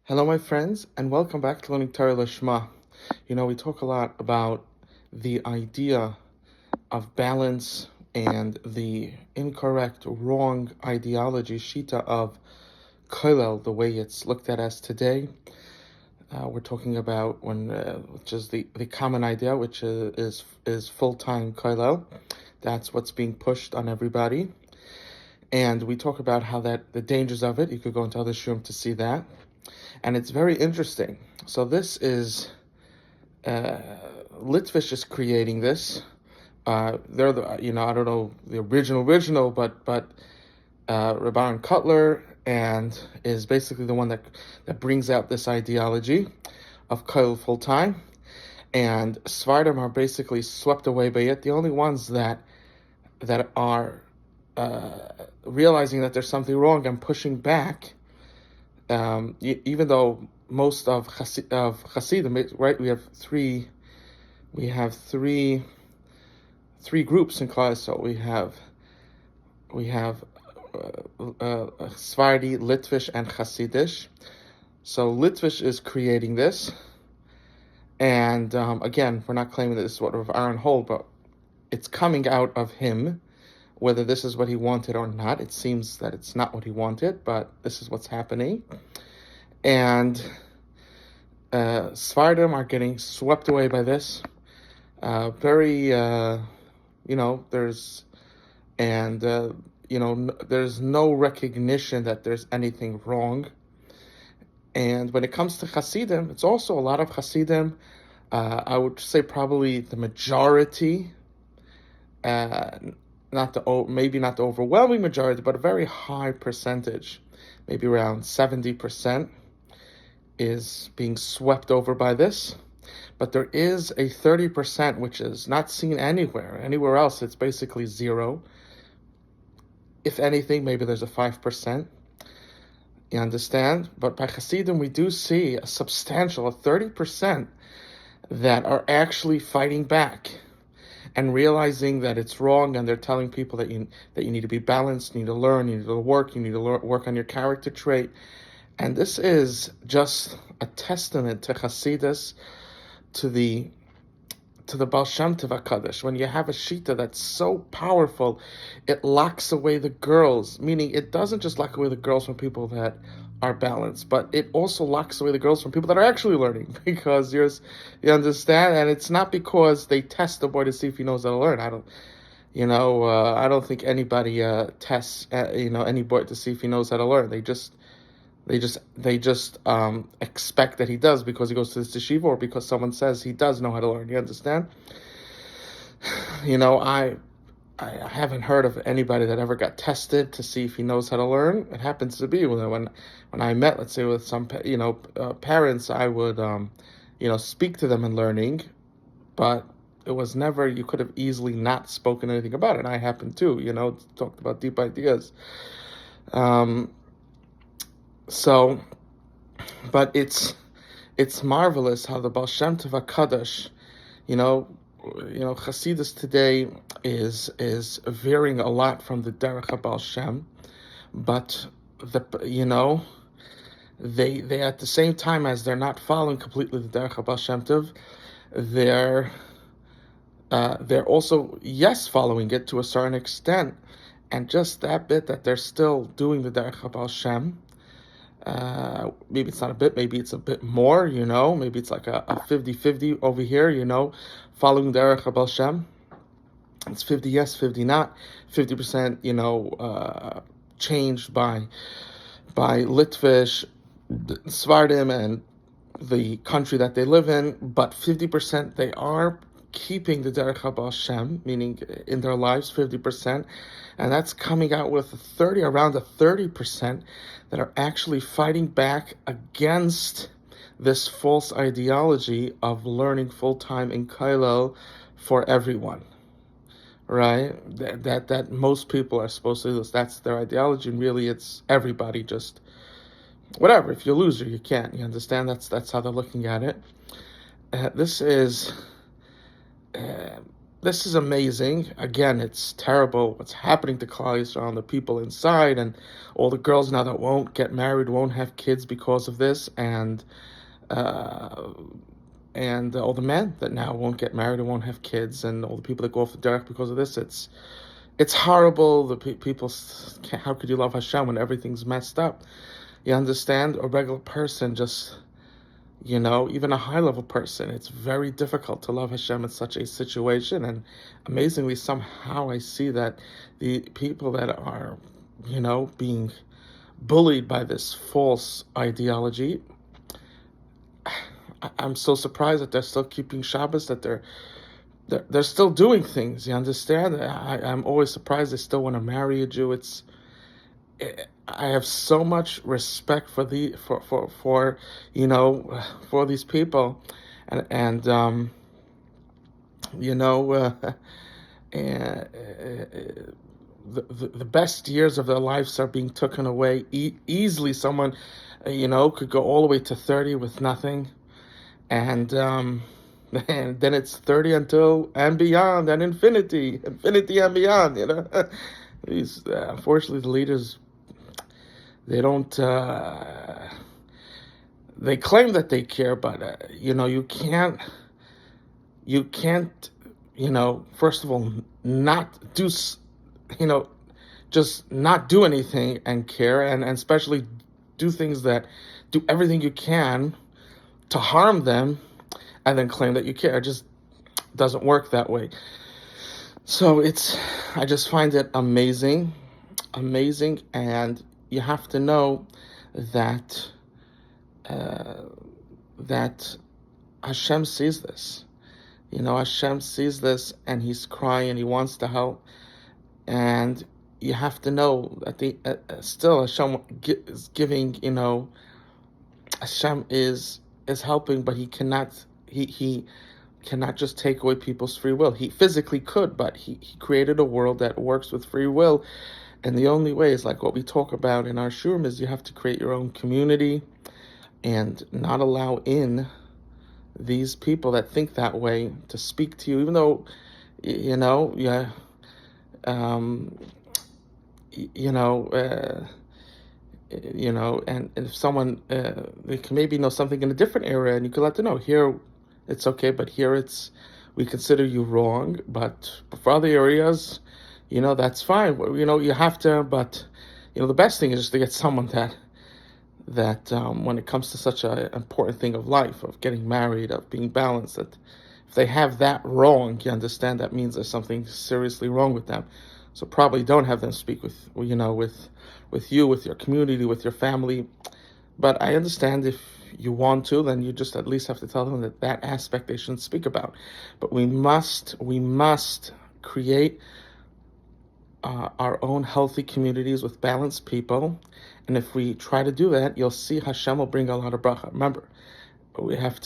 Hello, my friends, and welcome back to Learning Torah Lishma. We talk a lot about the idea of balance and the incorrect, wrong ideology, shita of kollel, the way it's looked at as today. We're talking about which is the common idea, which is full-time kollel. That's what's being pushed on everybody. And we talk about how the dangers of it. You could go into other shum to see that. And it's very interesting. So this is Litvish is creating this. They're I don't know the original, but Rabban Cutler and is basically the one that brings out this ideology of kollel full time, and Svardim are basically swept away by it. The only ones that are realizing that there's something wrong and pushing back. Even though most of Hasidim, right? We have three groups in class. So we have Svardi, Litvish, and Hasidish. So Litvish is creating this, and again, we're not claiming that this is what Rav Aaron hold, but it's coming out of him. Whether this is what he wanted or not, it seems that it's not what he wanted, but this is what's happening. And Svardim are getting swept away by this. There's no recognition that there's anything wrong. And when it comes to Hasidim, it's also a lot of Hasidim. I would say probably the majority, maybe not the overwhelming majority, but a very high percentage, maybe around 70%, is being swept over by this. But there is a 30% which is not seen anywhere else. It's basically zero. If anything, maybe there's a 5%. You understand? But by Hasidim, we do see a substantial 30% that are actually fighting back and realizing that it's wrong, and they're telling people that you need to be balanced, you need to learn, you need to work, work on your character trait. And this is just a testament to Hasidus, to the Baal Shem Tov HaKadosh. When you have a shita that's so powerful, it locks away the girls, meaning it doesn't just lock away the girls from people that are balanced, but it also locks away the girls from people that are actually learning, because you understand, and it's not because they test the boy to see if he knows how to learn. I don't think anybody tests any boy to see if he knows how to learn. They just expect that he does because he goes to this yeshiva, or because someone says he does know how to learn. You understand? I haven't heard of anybody that ever got tested to see if he knows how to learn. It happens to be when I met, let's say, with some parents, I would speak to them in learning, but it was never, you could have easily not spoken anything about it. And I happened to, talked about deep ideas. But it's marvelous how the Baal Shem Tov HaKadosh, Chassidus today is veering a lot from the Derech HaBaal Shem, but they at the same time as they're not following completely the Derech HaBaal Shem Tov, they're also following it to a certain extent, and just that bit that they're still doing the Derech HaBaal Shem. Maybe it's not a bit, maybe it's a bit more, maybe it's like a 50-50 over here, following the Derech HaBaal Shem. It's 50 yes, 50 not, 50%, changed by Litvish, Svardim, and the country that they live in, but 50% they are keeping the Derech HaBaal Shem, meaning in their lives, 50%, and that's coming out with around a 30% that are actually fighting back against this false ideology of learning full-time in kollel for everyone, right? That most people are supposed to do this. That's their ideology, and really it's everybody just whatever. If you're a loser, you can't. You understand? That's how they're looking at it. This is this is amazing. Again, it's terrible what's happening to Klal Yisrael and the people inside, and all the girls now that won't get married, won't have kids because of this, uh, and all the men that now won't get married and won't have kids, and all the people that go off the derech because of this. It's horrible. The people, how could you love Hashem when everything's messed up? You understand? A regular person just, even a high-level person, it's very difficult to love Hashem in such a situation. And amazingly, somehow I see that the people that are, being bullied by this false ideology, I'm so surprised that they're still keeping Shabbos, that they're still doing things. You understand? I'm always surprised they still want to marry a Jew. I have so much respect for for these people, and and the best years of their lives are being taken away easily. Someone could go all the way to 30 with nothing, and and then it's 30 until and beyond, and infinity and beyond. These unfortunately the leaders, they don't. They claim that they care, but you can't. First of all, not do. Just not do anything and care, and especially do everything you can to harm them, and then claim that you care. It just doesn't work that way. So I just find it amazing, and you have to know that that Hashem sees this. Hashem sees this, and He's crying, He wants to help, and you have to know that still Hashem is giving. Hashem is helping, but He cannot. He cannot just take away people's free will. He physically could, but he created a world that works with free will. And the only way is like what we talk about in our shurim is you have to create your own community and not allow in these people that think that way to speak to you, even though, and if someone, they can maybe know something in a different area, and you can let them know, here it's okay, but here we consider you wrong, but for other areas, that's fine. You have to, but, the best thing is just to get someone that when it comes to such an important thing of life, of getting married, of being balanced, that if they have that wrong, you understand that means there's something seriously wrong with them. So probably don't have them speak with you, with your community, with your family. But I understand if you want to, then you just at least have to tell them that aspect they shouldn't speak about. But we must create our own healthy communities with balanced people. And if we try to do that, you'll see Hashem will bring a lot of bracha. Remember, we have